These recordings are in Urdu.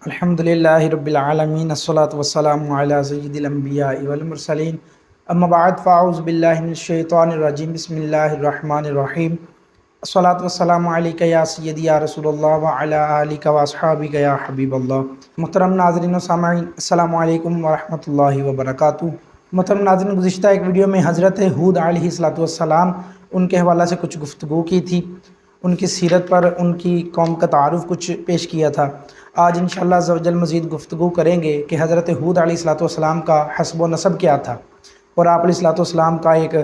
الحمدللہ رب العالمین الصلاۃ والسلام علی سید الانبیاء والمرسلین اما بعد فاعوذ باللہ من الشیطان الرجیم بسم اللہ الرحمن الرحیم الصلاۃ والسلام علیک یا سیدی یا رسول اللہ وعلی آلک واصحابک یا حبیب اللہ۔ محترم ناظرین و سامعین، السلام علیکم ورحمۃ اللہ وبرکاتہ۔ محترم ناظرین، گزشتہ ایک ویڈیو میں حضرت ہود علیہ السلام ان کے حوالہ سے کچھ گفتگو کی تھی، ان کی سیرت پر، ان کی قوم کا تعارف کچھ پیش کیا تھا۔ آج انشاءاللہ عز و جل مزید گفتگو کریں گے کہ حضرت ہود علیہ السلام کا حسب و نسب کیا تھا، اور آپ علیہ السلام کا ایک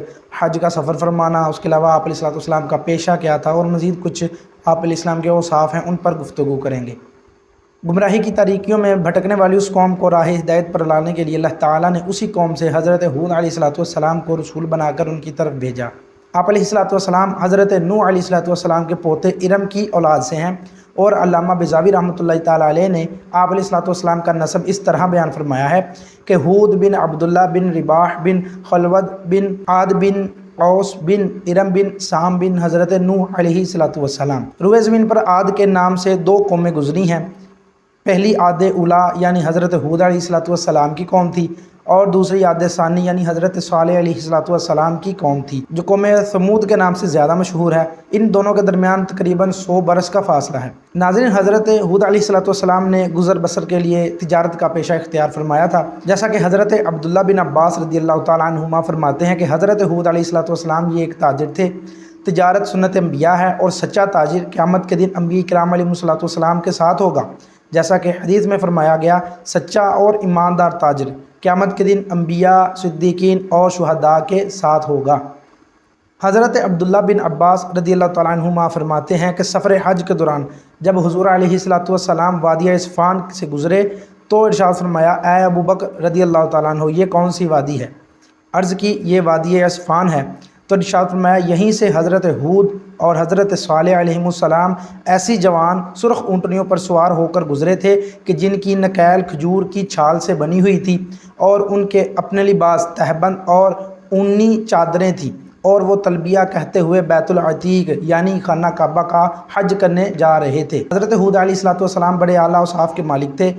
حج کا سفر فرمانا، اس کے علاوہ آپ علیہ السلام کا پیشہ کیا تھا، اور مزید کچھ آپ علیہ السلام کے اوصاف ہیں، ان پر گفتگو کریں گے۔ گمراہی کی تاریکیوں میں بھٹکنے والی اس قوم کو راہ ہدایت پر لانے کے لیے اللہ تعالیٰ نے اسی قوم سے حضرت ہود علیہ السلام کو رسول بنا کر ان کی طرف بھیجا۔ آپ علیہ السلام حضرت نوح علیہ السلام کے پوتے ارم کی اولاد سے ہیں، اور علامہ بیضاوی رحمۃ اللہ تعالیٰ علیہ نے آپ علیہ السلام کا نسب اس طرح بیان فرمایا ہے کہ ہود بن عبداللہ بن رباح بن خلود بن عاد بن قوس بن ارم بن سام بن حضرت نوح علیہ السلام۔ روئے زمین پر عاد کے نام سے دو قومیں گزری ہیں۔ پہلی عاد اولا یعنی حضرت ہود علیہ السلام کی قوم تھی، اور دوسری عاد ثانی یعنی حضرت صالح علیہ السلام کی قوم تھی، جو قوم ثمود کے نام سے زیادہ مشہور ہے۔ ان دونوں کے درمیان تقریباً 100 برس کا فاصلہ ہے۔ ناظرین، حضرت ہود علیہ السلام نے گزر بسر کے لیے تجارت کا پیشہ اختیار فرمایا تھا، جیسا کہ حضرت عبداللہ بن عباس رضی اللہ تعالیٰ عنہما فرماتے ہیں کہ حضرت ہود علیہ السلام یہ ایک تاجر تھے۔ تجارت سنت انبیاء ہے، اور سچا تاجر قیامت کے دن انبیاء کرام علیہ السلام کے ساتھ ہوگا، جیسا کہ حدیث میں فرمایا گیا، سچا اور ایماندار تاجر قیامت کے دن انبیاء، صدیقین اور شہداء کے ساتھ ہوگا۔ حضرت عبداللہ بن عباس رضی اللہ تعالیٰ عنہما فرماتے ہیں کہ سفر حج کے دوران جب حضور علیہ السلام وادی اسفان سے گزرے تو ارشاد فرمایا، اے ابو بکر رضی اللہ تعالیٰ عنہ، یہ کون سی وادی ہے؟ عرض کی، یہ وادی اسفان ہے۔ تو ارشاد فرمایا، یہیں سے حضرت ہود اور حضرت صالح علیہ السلام ایسی جوان سرخ اونٹنیوں پر سوار ہو کر گزرے تھے کہ جن کی نکیل کھجور کی چھال سے بنی ہوئی تھی، اور ان کے اپنے لباس تہبند اور اونی چادریں تھیں، اور وہ تلبیہ کہتے ہوئے بیت العتیق یعنی خانہ کعبہ کا حج کرنے جا رہے تھے۔ حضرت ہود علیہ السلام بڑے اعلیٰ اوصاف کے مالک تھے۔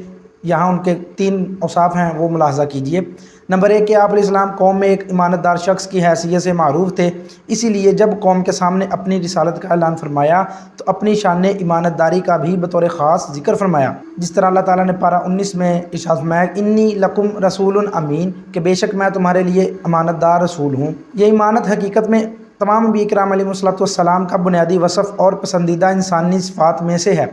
یہاں ان کے 3 اوصاف ہیں، وہ ملاحظہ کیجئے۔ نمبر 1 کہ آپ علیہ السلام قوم میں ایک ایمانت دار شخص کی حیثیت سے معروف تھے، اسی لیے جب قوم کے سامنے اپنی رسالت کا اعلان فرمایا تو اپنی شان ایمانت داری کا بھی بطور خاص ذکر فرمایا، جس طرح اللہ تعالیٰ نے پارہ 19 میں ارشاد فرمایا، انی لکم رسول امین، کہ بے شک میں تمہارے لیے امانت دار رسول ہوں۔ یہ ایمانت حقیقت میں تمام انبیاء کرام علیہ السلام کا بنیادی وصف اور پسندیدہ انسانی صفات میں سے ہے۔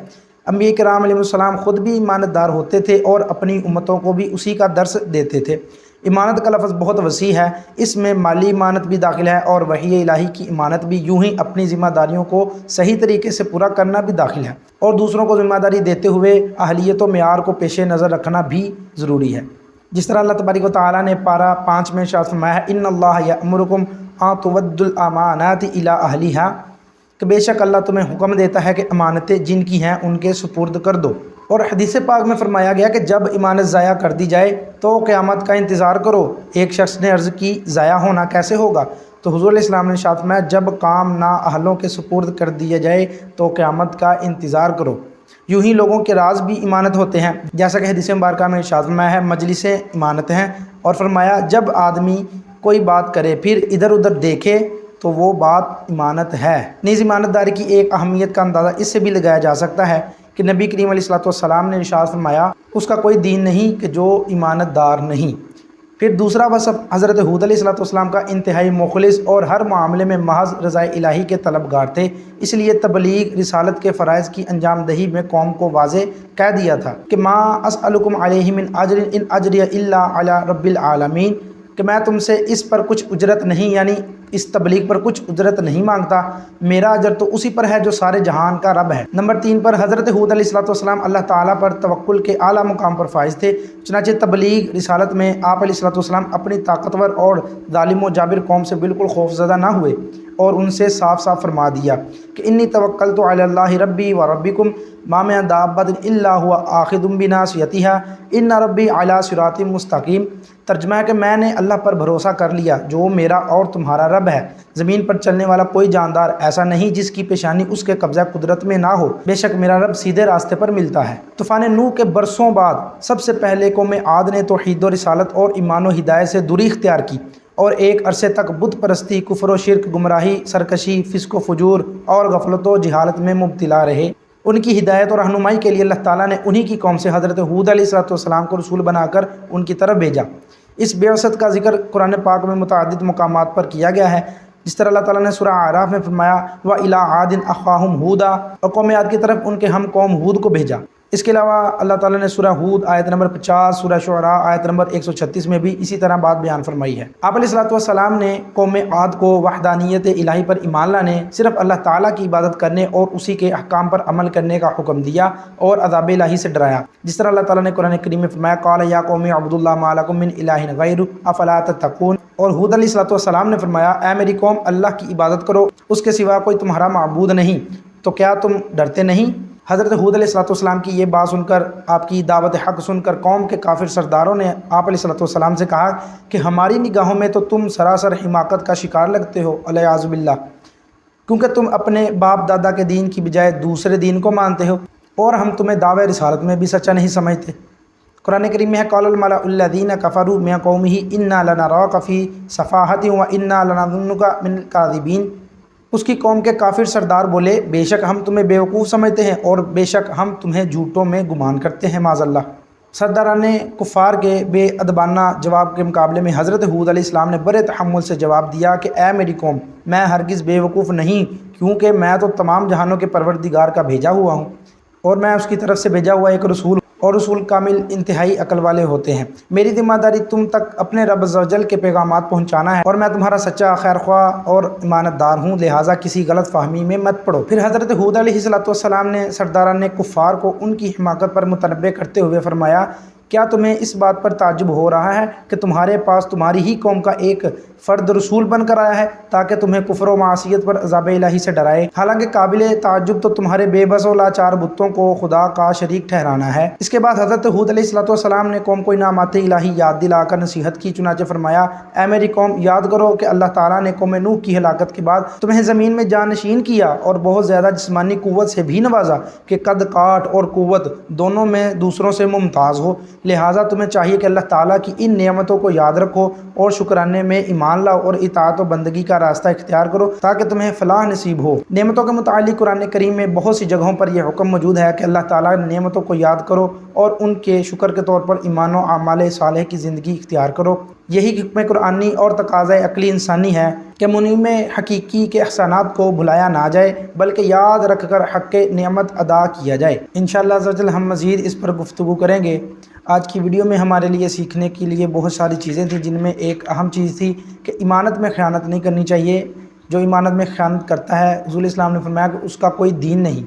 انبیاء کرام علیہ السلام خود بھی ایمانت دار ہوتے تھے اور اپنی امتوں کو بھی اسی کا درس دیتے تھے۔ ایمانت کا لفظ بہت وسیع ہے، اس میں مالی ایمانت بھی داخل ہے، اور وحی الہی کی ایمانت بھی، یوں ہی اپنی ذمہ داریوں کو صحیح طریقے سے پورا کرنا بھی داخل ہے، اور دوسروں کو ذمہ داری دیتے ہوئے اہلیت و معیار کو پیش نظر رکھنا بھی ضروری ہے۔ جس طرح اللہ تبارک و تعالیٰ نے پارہ 5 میں ارشاد فرمایا ہے، ان اللہ یأمرکم ان تؤدوا الامانات الی اہلیہا، کہ بے شک اللہ تمہیں حکم دیتا ہے کہ امانتیں جن کی ہیں ان کے سپرد کر دو۔ اور حدیث پاک میں فرمایا گیا کہ جب امانت ضائع کر دی جائے تو قیامت کا انتظار کرو۔ ایک شخص نے عرض کی، ضائع ہونا کیسے ہوگا؟ تو حضور علیہ السلام نے ارشاد فرمایا، جب کام نااہلوں کے سپرد کر دیا جائے تو قیامت کا انتظار کرو۔ یوں ہی لوگوں کے راز بھی امانت ہوتے ہیں، جیسا کہ حدیث مبارکہ میں ارشاد فرمایا ہے، مجلسیں امانت ہیں، اور فرمایا جب آدمی کوئی بات کرے پھر ادھر ادھر دیکھے تو وہ بات امانت ہے۔ نیز ایمانت داری کی ایک اہمیت کا اندازہ اس سے بھی لگایا جا سکتا ہے کہ نبی کریم علیہ السلام نے ارشاد فرمایا، اس کا کوئی دین نہیں کہ جو ایمانت دار نہیں۔ پھر دوسرا وصف حضرت ہود علیہ السلام کا انتہائی مخلص اور ہر معاملے میں محض رضا الہی کے طلبگار تھے، اس لیے تبلیغ رسالت کے فرائض کی انجام دہی میں قوم کو واضح کہہ دیا تھا کہ ما اسألکم علیہ من اجر ان اجری الا علی رب العالمین، کہ میں تم سے اس پر کچھ اجرت نہیں، یعنی اس تبلیغ پر کچھ اجرت نہیں مانگتا، میرا اجر تو اسی پر ہے جو سارے جہان کا رب ہے۔ نمبر 3 پر حضرت ہود علیہ السلام اللہ تعالیٰ پر توکل کے اعلیٰ مقام پر فائز تھے، چنانچہ تبلیغ رسالت میں آپ علیہ السلام اپنی طاقتور اور ظالم و جابر قوم سے بالکل خوفزدہ نہ ہوئے۔ اور ان سے صاف صاف فرما دیا کہ انی توکلت علی اللہ ربی و ربکم ما من دابۃ الا هو آخذ بناصیتها ان ربی علی صراط مستقیم۔ ترجمہ ہے کہ میں نے اللہ پر بھروسہ کر لیا جو میرا اور تمہارا رب ہے، زمین پر چلنے والا کوئی جاندار ایسا نہیں جس کی پیشانی اس کے قبضہ قدرت میں نہ ہو، بے شک میرا رب سیدھے راستے پر ملتا ہے۔ طوفان نوح کے برسوں بعد سب سے پہلے قوم عاد نے توحید و رسالت اور ایمان و ہدایت سے دوری اختیار کی اور ایک عرصے تک بت پرستی، کفر و شرک، گمراہی، سرکشی، فسق و فجور اور غفلت و جہالت میں مبتلا رہے۔ ان کی ہدایت اور رہنمائی کے لیے اللہ تعالیٰ نے انہی کی قوم سے حضرت ہود علیہ السلام کو رسول بنا کر ان کی طرف بھیجا۔ اس بعثت کا ذکر قرآن پاک میں متعدد مقامات پر کیا گیا ہے، جس طرح اللہ تعالیٰ نے سورہ اعراف میں فرمایا وَإِلَىٰ عَادٍ أَخَاهُمْ هُودًا، اور قوم عاد کی طرف ان کے ہم قوم ہود کو بھیجا۔ اس کے علاوہ اللہ تعالیٰ نے سورہ ہود آیت نمبر 50، سورہ شعراء آیت نمبر 136 میں بھی اسی طرح بات بیان فرمائی ہے۔ آپ علیہ السلام نے قوم عاد کو وحدانیت الہی پر ایمان لانے، صرف اللہ تعالیٰ کی عبادت کرنے اور اسی کے احکام پر عمل کرنے کا حکم دیا اور عذاب الہی سے ڈرایا، جس طرح اللہ تعالیٰ نے قرآن کریم میں فرمایا قال یا قوم اعبدوا اللہ ما لکم من الہ غیرہ افلا تتقون، اور ہود علیہ السلام نے فرمایا اے میری قوم اللہ کی عبادت کرو، اس کے سوا کوئی تمہارا معبود نہیں، تو کیا تم ڈرتے نہیں؟ حضرت ہود علیہ السلام کی یہ بات سن کر، آپ کی دعوت حق سن کر قوم کے کافر سرداروں نے آپ علیہ السلام سے کہا کہ ہماری نگاہوں میں تو تم سراسر حماقت کا شکار لگتے ہو علیہ باللہ، کیونکہ تم اپنے باپ دادا کے دین کی بجائے دوسرے دین کو مانتے ہو اور ہم تمہیں دعوی رسالت میں بھی سچا نہیں سمجھتے۔ قرآن کریم میں ہے قال الملأ الذین کفروا من قومہ انا لنراک فی صفاحۃ وانا لنظنک من الکاذبین، اس کی قوم کے کافر سردار بولے بے شک ہم تمہیں بیوقوف سمجھتے ہیں اور بے شک ہم تمہیں جھوٹوں میں گمان کرتے ہیں معاذ اللہ۔ سرداران کفار کے بے ادبانہ جواب کے مقابلے میں حضرت ہود علیہ السلام نے بڑے تحمل سے جواب دیا کہ اے میری قوم میں ہرگز بیوقوف نہیں، کیونکہ میں تو تمام جہانوں کے پروردگار کا بھیجا ہوا ہوں اور میں اس کی طرف سے بھیجا ہوا ایک رسول، اور رسول کامل انتہائی عقل والے ہوتے ہیں۔ میری ذمہ داری تم تک اپنے رب عز و جل کے پیغامات پہنچانا ہے اور میں تمہارا سچا خیر خواہ اور امانت دار ہوں، لہٰذا کسی غلط فہمی میں مت پڑو۔ پھر حضرت ہود علیہ السلام نے سرداران کفار کو ان کی حماقت پر متنبہ کرتے ہوئے فرمایا کیا تمہیں اس بات پر تعجب ہو رہا ہے کہ تمہارے پاس تمہاری ہی قوم کا ایک فرد رسول بن کر آیا ہے تاکہ تمہیں کفر و معصیت پر عذاب الہی سے ڈرائے، حالانکہ قابل تعجب تو تمہارے بے بس و لاچار بتوں کو خدا کا شریک ٹھہرانا ہے۔ اس کے بعد حضرت ہود علیہ السلام نے قوم کو انعامات الہی یاد دلا کر نصیحت کی، چنانچہ فرمایا اے میری قوم یاد کرو کہ اللہ تعالیٰ نے قوم نوح کی ہلاکت کے بعد تمہیں زمین میں جانشین کیا اور بہت زیادہ جسمانی قوت سے بھی نوازا کہ قد کاٹ اور قوت دونوں میں دوسروں سے ممتاز ہو، لہٰذا تمہیں چاہیے کہ اللہ تعالیٰ کی ان نعمتوں کو یاد رکھو اور شکرانے میں ایمان لاؤ اور اطاعت و بندگی کا راستہ اختیار کرو تاکہ تمہیں فلاح نصیب ہو۔ نعمتوں کے متعلق قرآن کریم میں بہت سی جگہوں پر یہ حکم موجود ہے کہ اللہ تعالیٰ نعمتوں کو یاد کرو اور ان کے شکر کے طور پر ایمان و اعمال صالح کی زندگی اختیار کرو۔ یہی حکم قرآنی اور تقاضۂ عقلی انسانی ہے کہ منعم حقیقی کے احسانات کو بھلایا نہ جائے بلکہ یاد رکھ کر حق نعمت ادا کیا جائے۔ انشاءاللہ عز و جل ہم مزید اس پر گفتگو کریں گے۔ آج کی ویڈیو میں ہمارے لیے سیکھنے کے لیے بہت ساری چیزیں تھیں، جن میں ایک اہم چیز تھی کہ ایمانت میں خیانت نہیں کرنی چاہیے۔ جو ایمانت میں خیانت کرتا ہے، رسول اسلام نے فرمایا کہ اس کا کوئی دین نہیں۔